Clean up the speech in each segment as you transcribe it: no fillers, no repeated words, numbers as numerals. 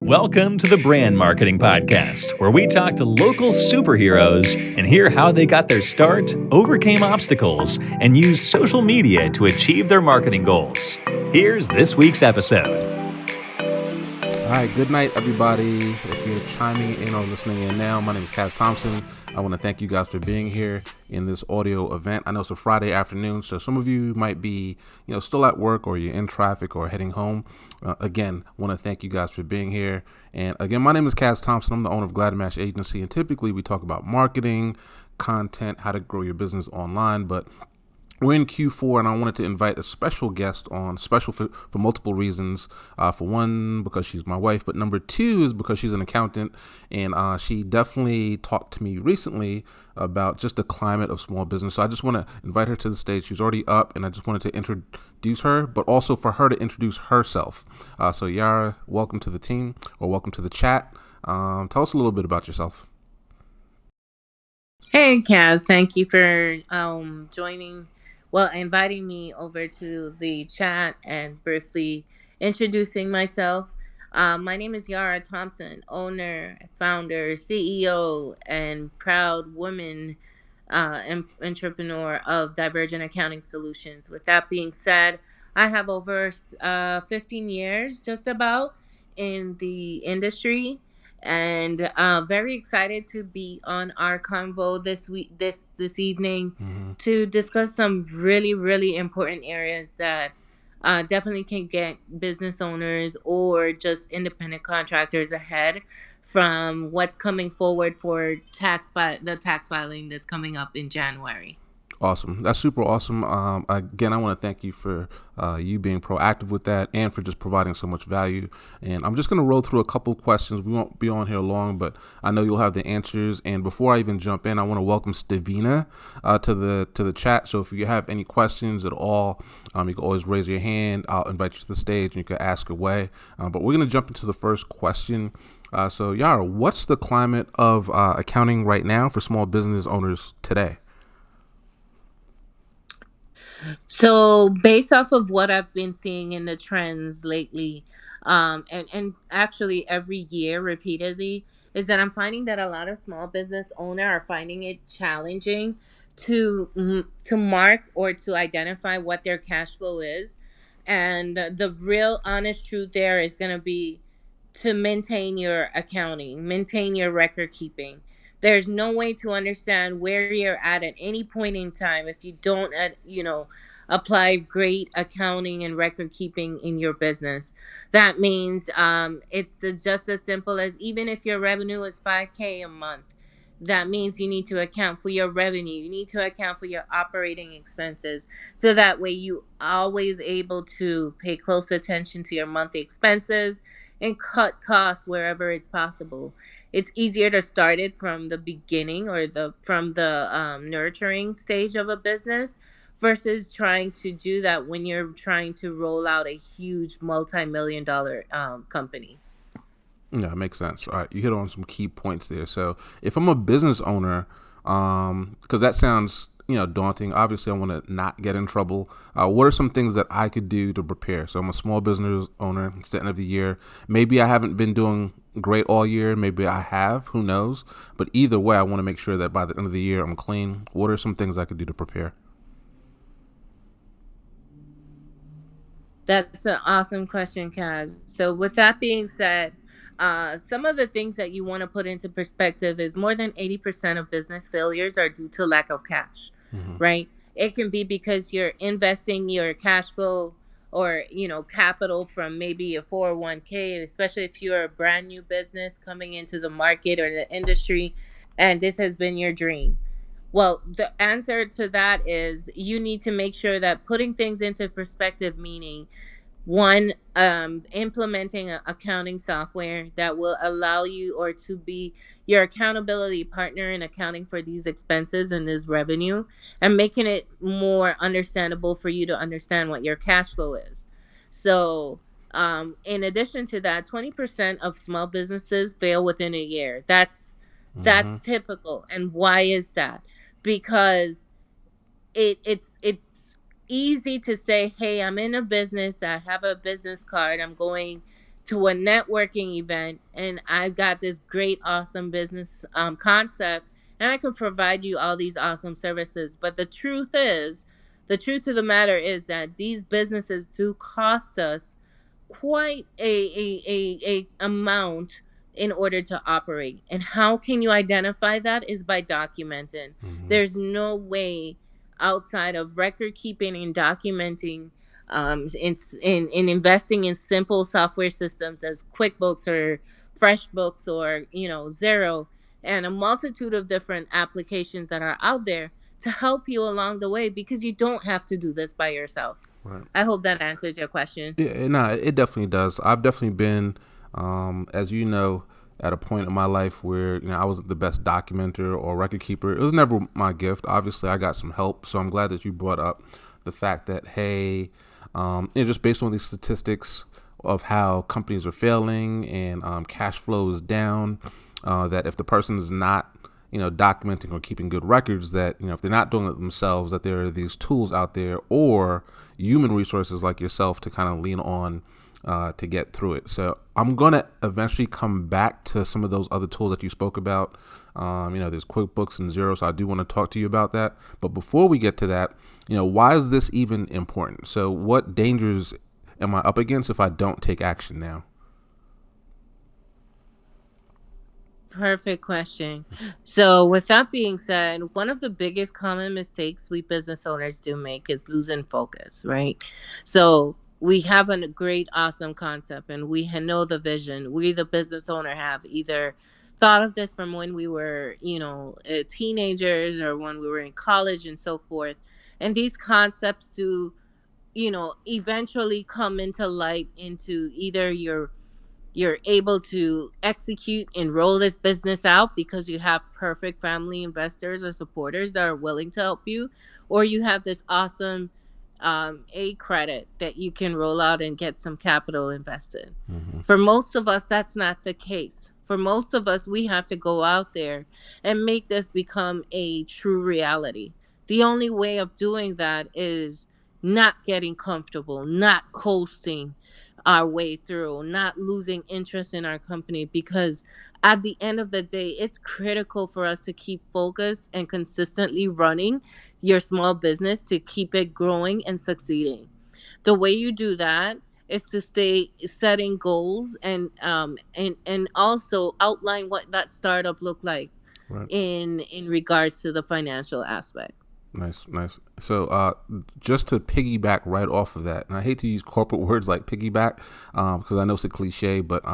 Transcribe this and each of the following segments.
Welcome to the Brand Marketing Podcast, where we talk to local superheroes and hear how they got their start, overcame obstacles, and used social media to achieve their marketing goals. Here's this week's episode. All right, good night, everybody. If you're chiming in or listening in now, my name is Cas Thompson. I want to thank you guys for being here in this audio event. I know it's a Friday afternoon, so some of you might be, still at work or you're in traffic or heading home. Again, want to thank you guys for being here. And again, my name is Cas Thompson. I'm the owner of Gladmash Agency, and typically we talk about marketing, content, how to grow your business online, but we're in Q4, and I wanted to invite a special guest on, special for multiple reasons. For one, because she's my wife, but number two is because she's an accountant, and she definitely talked to me recently about just the climate of small business. So I just want to invite her to the stage. She's already up, and I just wanted to introduce her, but also for her to introduce herself. So Yara, welcome to the team, or welcome to the chat. Tell us a little bit about yourself. Hey, Cas, thank you for inviting me over to the chat and briefly introducing myself. My name is Yara Thompson, owner, founder, CEO, and proud woman entrepreneur of Divergent Accounting Solutions. With that being said, I have over 15 years just about in the industry, and very excited to be on our convo this evening to discuss some really important areas that definitely can get business owners or just independent contractors ahead from what's coming forward for the tax filing that's coming up in January. Awesome. That's super awesome. Again, I want to thank you for you being proactive with that and for just providing so much value. And I'm just going to roll through a couple questions. We won't be on here long, but I know you'll have the answers. And before I even jump in, I want to welcome Stevina to the chat. So if you have any questions at all, you can always raise your hand. I'll invite you to the stage and you can ask away. But we're going to jump into the first question. So Yara, what's the climate of accounting right now for small business owners today? So based off of what I've been seeing in the trends lately, and actually every year repeatedly, is that I'm finding that a lot of small business owners are finding it challenging to mark or to identify what their cash flow is. And the real honest truth there is going to be to maintain your accounting, maintain your record keeping. There's no way to understand where you're at any point in time if you don't, apply great accounting and record keeping in your business. That means just as simple as even if your revenue is 5K a month, that means you need to account for your revenue. You need to account for your operating expenses. So that way you always able to pay close attention to your monthly expenses and cut costs wherever it's possible. It's easier to start it from the beginning or from the nurturing stage of a business versus trying to do that when you're trying to roll out a huge multi-million-dollar company. Yeah, it makes sense. All right, you hit on some key points there. So if I'm a business owner, because that sounds daunting. Obviously, I want to not get in trouble. What are some things that I could do to prepare? So I'm a small business owner. It's the end of the year. Maybe I haven't been doing great all year. Maybe I have. Who knows? But either way, I want to make sure that by the end of the year, I'm clean. What are some things I could do to prepare? That's an awesome question, Kaz. So with that being said, some of the things that you want to put into perspective is more than 80% of business failures are due to lack of cash, right? It can be because you're investing your cash flow or, capital from maybe a 401k, especially if you're a brand new business coming into the market or the industry, and this has been your dream. Well, the answer to that is you need to make sure that putting things into perspective, meaning one, implementing an accounting software that will allow you or to be your accountability partner in accounting for these expenses and this revenue and making it more understandable for you to understand what your cash flow is. So, in addition to that, 20% of small businesses fail within a year. That's typical. And why is that? Because it's easy to say, hey, I'm in a business, I have a business card, I'm going to a networking event, and I've got this great, awesome business concept, and I can provide you all these awesome services. But the truth of the matter is that these businesses do cost us quite a amount in order to operate. And how can you identify that is by documenting. Mm-hmm. There's no way outside of record keeping and documenting, in investing in simple software systems as QuickBooks or FreshBooks or Zero, and a multitude of different applications that are out there to help you along the way, because you don't have to do this by yourself. Right. I hope that answers your question. Yeah, no, it definitely does. I've definitely been, as you know, at a point in my life where I wasn't the best documenter or record keeper. It was never my gift. Obviously, I got some help, so I'm glad that you brought up the fact that hey, just based on these statistics of how companies are failing and cash flow is down, that if the person is not documenting or keeping good records, that if they're not doing it themselves, that there are these tools out there or human resources like yourself to kind of lean on to get through it. So I'm gonna eventually come back to some of those other tools that you spoke about. There's QuickBooks and Zero, so I do want to talk to you about that. But before we get to that, why is this even important? So what dangers am I up against if I don't take action now? Perfect question. So, with that being said, one of the biggest common mistakes we business owners do make is losing focus, right? So, we have a great, awesome concept and we know the vision. We, the business owner, have either thought of this from when we were, teenagers or when we were in college and so forth. And these concepts do, eventually come into light into either you're able to execute and roll this business out because you have perfect family investors or supporters that are willing to help you, or you have this awesome a credit that you can roll out and get some capital invested. Mm-hmm. For most of us, that's not the case. For most of us, we have to go out there and make this become a true reality. The only way of doing that is not getting comfortable, not coasting our way through, not losing interest in our company, because at the end of the day, it's critical for us to keep focused and consistently running your small business to keep it growing and succeeding. The way you do that is to stay setting goals and also outline what that startup look like Right. in regards to the financial aspect. Nice, nice. So, just to piggyback right off of that, and I hate to use corporate words like piggyback because I know it's a cliche, but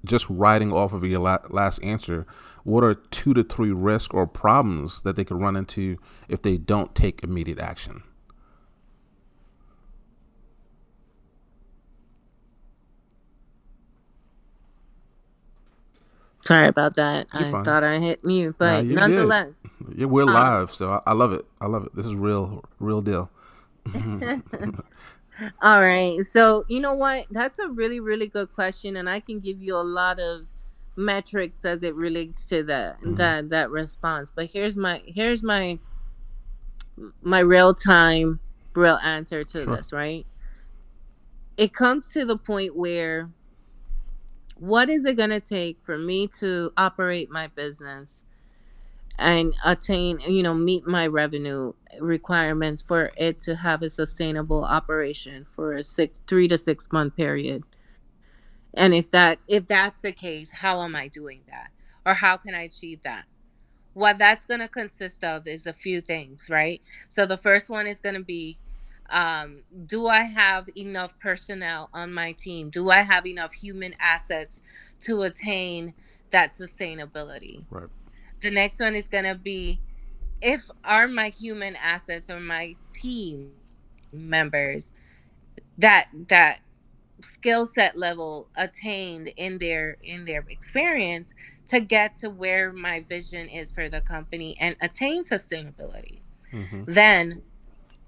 just riding off of your last answer, what are 2 to 3 risks or problems that they could run into if they don't take immediate action? Sorry about that. You're I fine. thought I hit mute, Nah, but you're good. nonetheless. Yeah, we're Um, live, so I love it. I love it. This is real deal. all right. So, you know what? That's a really, really good question. And I can give you a lot of metrics as it relates to Mm-hmm. that response. But here's my real answer to Sure. this, right? It comes to the point where what is it gonna take for me to operate my business and attain, meet my revenue requirements for it to have a sustainable operation for a 3 to 6 month period? And if that's the case, how am I doing that? Or how can I achieve that? What that's going to consist of is a few things, right? So the first one is going to be, do I have enough personnel on my team? Do I have enough human assets to attain that sustainability? Right. The next one is going to be, if are my human assets or my team members that skill set level attained in their experience to get to where my vision is for the company and attain sustainability. Mm-hmm. Then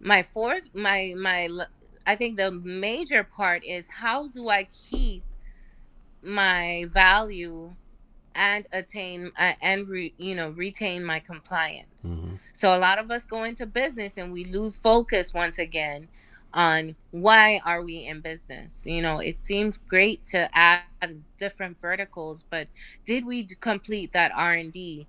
my fourth I think the major part is, how do I keep my value and attain retain my compliance? Mm-hmm. So a lot of us go into business and we lose focus once again on why are we in business. It seems great to add different verticals, but did we complete that R&D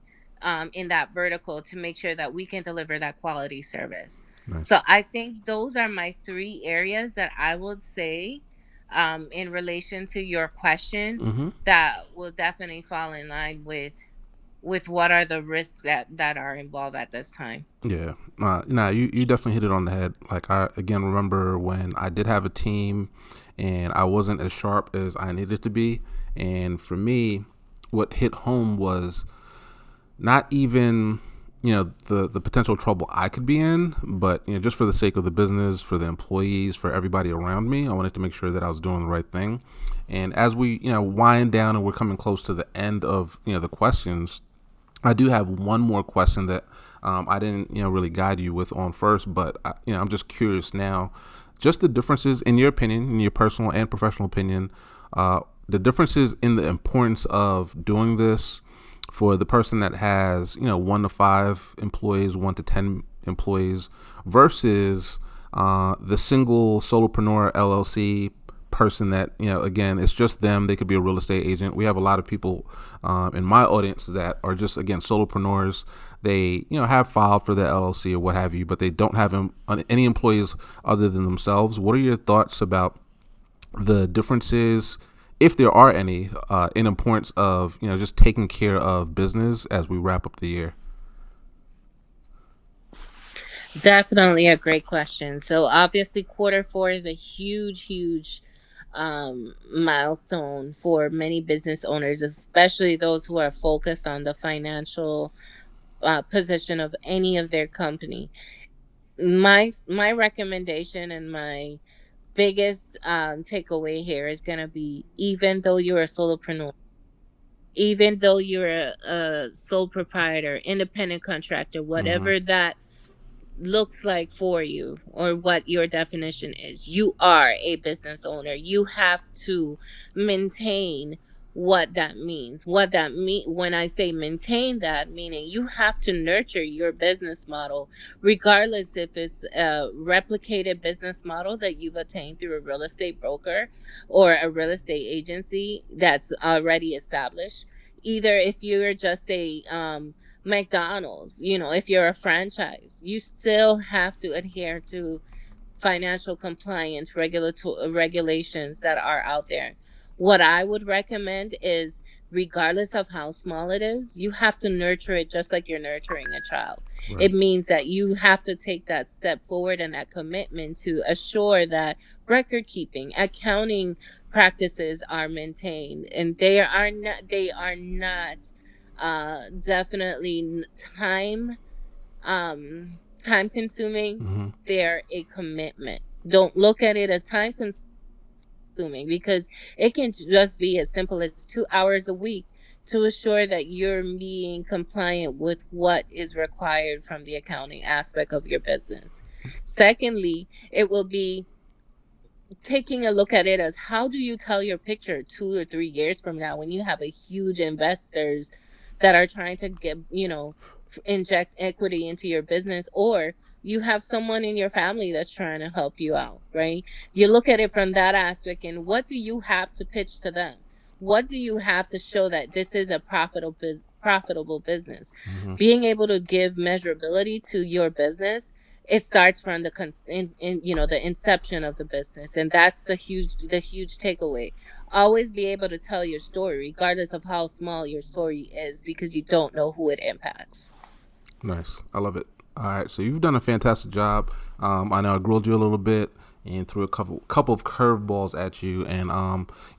in that vertical to make sure that we can deliver that quality service? Nice. So I think those are my three areas that I would say, in relation to your question, Mm-hmm. that will definitely fall in line with what are the risks that are involved at this time. Yeah. You definitely hit it on the head. Like, I, again, remember when I did have a team and I wasn't as sharp as I needed to be. And for me, what hit home was not even, the potential trouble I could be in, but, just for the sake of the business, for the employees, for everybody around me, I wanted to make sure that I was doing the right thing. And as we, wind down and we're coming close to the end of, the questions, I do have one more question that I didn't, really guide you with on first, but I'm just curious now, just the differences in your opinion, in your personal and professional opinion, the differences in the importance of doing this for the person that has, 1 to 5 employees, 1 to 10 employees, versus the single solopreneur LLC person that, again, it's just them. They could be a real estate agent. We have a lot of people in my audience that are just, again, solopreneurs. They, have filed for their LLC or what have you, but they don't have any employees other than themselves. What are your thoughts about the differences, if there are any, in importance of, just taking care of business as we wrap up the year? Definitely a great question. So obviously quarter four is a huge milestone for many business owners, especially those who are focused on the financial position of any of their company. My recommendation and my biggest takeaway here is going to be, even though you're a solopreneur, even though you're a sole proprietor, independent contractor, Mm-hmm. whatever that looks like for you, or what your definition is, you are a business owner. You have to maintain what that means. What that mean When I say maintain, that meaning you have to nurture your business model, regardless if it's a replicated business model that you've attained through a real estate broker or a real estate agency that's already established. Either if you're just a McDonald's, if you're a franchise, you still have to adhere to financial compliance regulations that are out there. What I would recommend is, regardless of how small it is, you have to nurture it just like you're nurturing a child. Right. It means that you have to take that step forward and that commitment to assure that record keeping, accounting practices are maintained, and they are not definitely time consuming. Mm-hmm. They're a commitment. Don't look at it as time consuming, because it can just be as simple as 2 hours a week to assure that you're being compliant with what is required from the accounting aspect of your business. Secondly, it will be taking a look at it as, how do you tell your picture 2 or 3 years from now, when you have a huge investors that are trying to inject equity into your business, or you have someone in your family that's trying to help you out, right? You look at it from that aspect, and what do you have to pitch to them? What do you have to show that this is a profitable business? Mm-hmm. Being able to give measurability to your business, it starts from the inception of the business, and that's the huge takeaway. Always be able to tell your story, regardless of how small your story is, because you don't know who it impacts. Nice. I love it. All right. So you've done a fantastic job. I know I grilled you a little bit and threw a couple of curveballs at you, and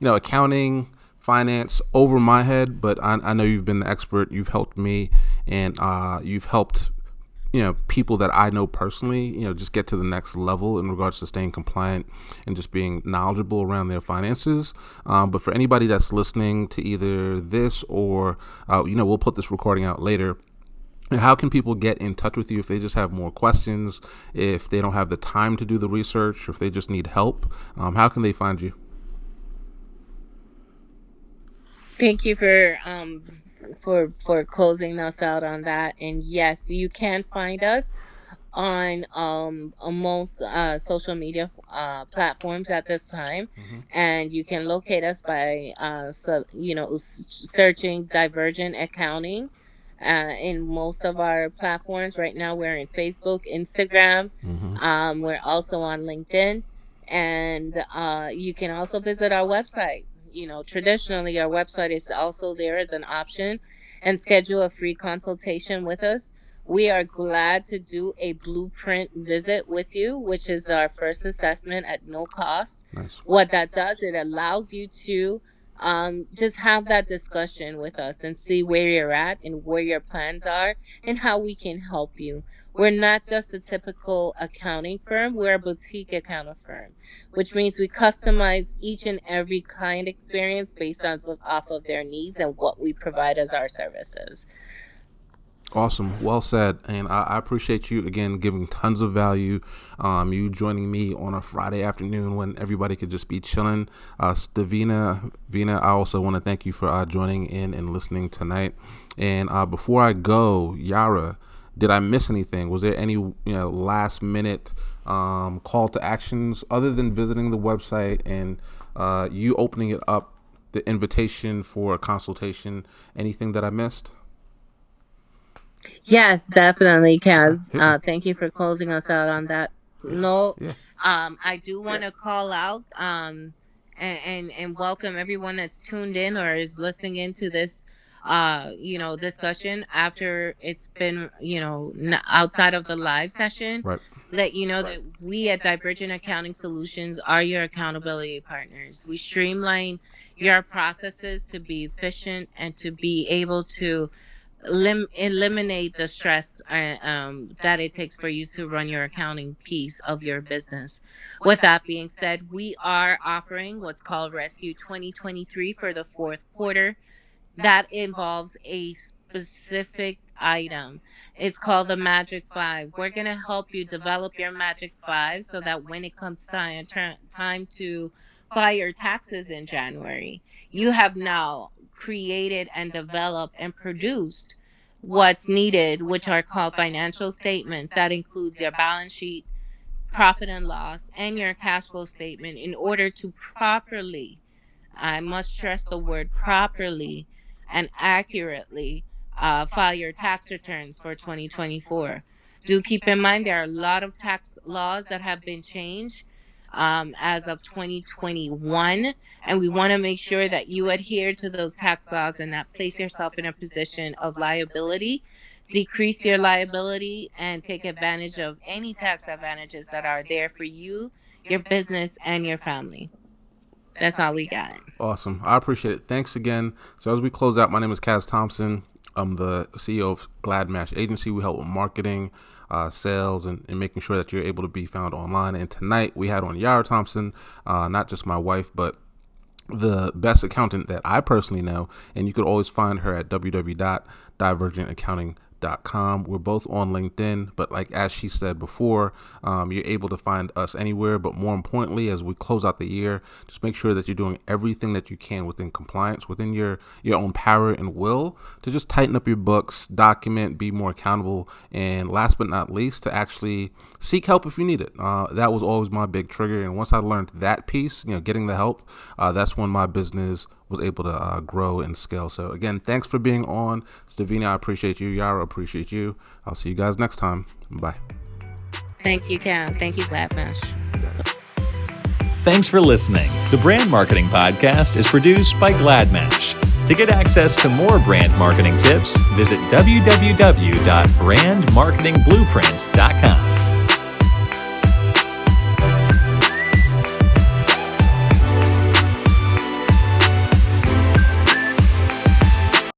accounting, finance over my head, but I know you've been the expert. You've helped me, and you've helped people that I know personally, just get to the next level in regards to staying compliant and just being knowledgeable around their finances. But for anybody that's listening to either this or, we'll put this recording out later, how can people get in touch with you if they just have more questions, if they don't have the time to do the research, or if they just need help? How can they find you? Thank you for closing us out on that. And yes, you can find us on most social media platforms at this time, Mm-hmm. and you can locate us by searching Divergent Accounting in most of our platforms. Right now, we're in Facebook, Instagram. Mm-hmm. We're also on LinkedIn, and you can also visit our website. Traditionally, our website is also there as an option, and schedule a free consultation with us. We are glad to do a blueprint visit with you, which is our first assessment at no cost. Nice. What that does, it allows you to just have that discussion with us and see where you're at and where your plans are and how we can help you. We're not just a typical accounting firm, we're a boutique accounting firm, which means we customize each and every client experience based on off of their needs and what we provide as our services. Awesome. Well said. And I appreciate you again giving tons of value. You joining me on a Friday afternoon when everybody could just be chilling. Vina, I also want to thank you for joining in and listening tonight. And before I go, Yara, did I miss anything? Was there any last minute call to actions other than visiting the website and you opening it up, the invitation for a consultation? Anything that I missed? Yes, definitely, Okay, Kaz. hit me. Thank you for closing us out on that note. Yeah. I do want to call out and welcome everyone that's tuned in or is listening into this discussion after it's been outside of the live session. Right. Let you know that we at Divergent Accounting Solutions are your accountability partners. We streamline your processes to be efficient and to be able to eliminate the stress that it takes for you to run your accounting piece of your business. With that being said, we are offering what's called Rescue 2023 for the fourth quarter. That involves a specific item. It's called the Magic Five. We're going to help you develop your Magic Five so that when it comes time to file your taxes in January, you have now created and developed and produced what's needed, which are called financial statements. That includes your balance sheet, profit and loss, and your cash flow statement in order to properly, I must stress the word properly and accurately, file your tax returns for 2024. Do keep in mind there are a lot of tax laws that have been changed as of 2021, and we want to make sure that you adhere to those tax laws and not place yourself in a position of liability. Decrease your liability and take advantage of any tax advantages that are there for you, your business, and your family. That's all we got. Awesome. I appreciate it. Thanks again. So as we close out, my name is Cas Thompson. I'm the CEO of Gladmash Agency. We help with marketing, sales, and making sure that you're able to be found online. And tonight we had on Yara Thompson, not just my wife, but the best accountant that I personally know. And you could always find her at www.divergentaccounting.com. We're both on LinkedIn, but like as she said before, you're able to find us anywhere. But more importantly, as we close out the year, just make sure that you're doing everything that you can within compliance, within your own power and will, to just tighten up your books, document, be more accountable, and last but not least, to actually seek help if you need it. That was always my big trigger, and once I learned that piece, getting the help, that's when my business was able to grow and scale. So again, thanks for being on. Stavina, I appreciate you. Yara, appreciate you. I'll see you guys next time. Bye. Thank you, Cas. Thank you, Gladmash. Thanks for listening. The Brand Marketing Podcast is produced by Gladmash. To get access to more brand marketing tips, visit www.brandmarketingblueprint.com.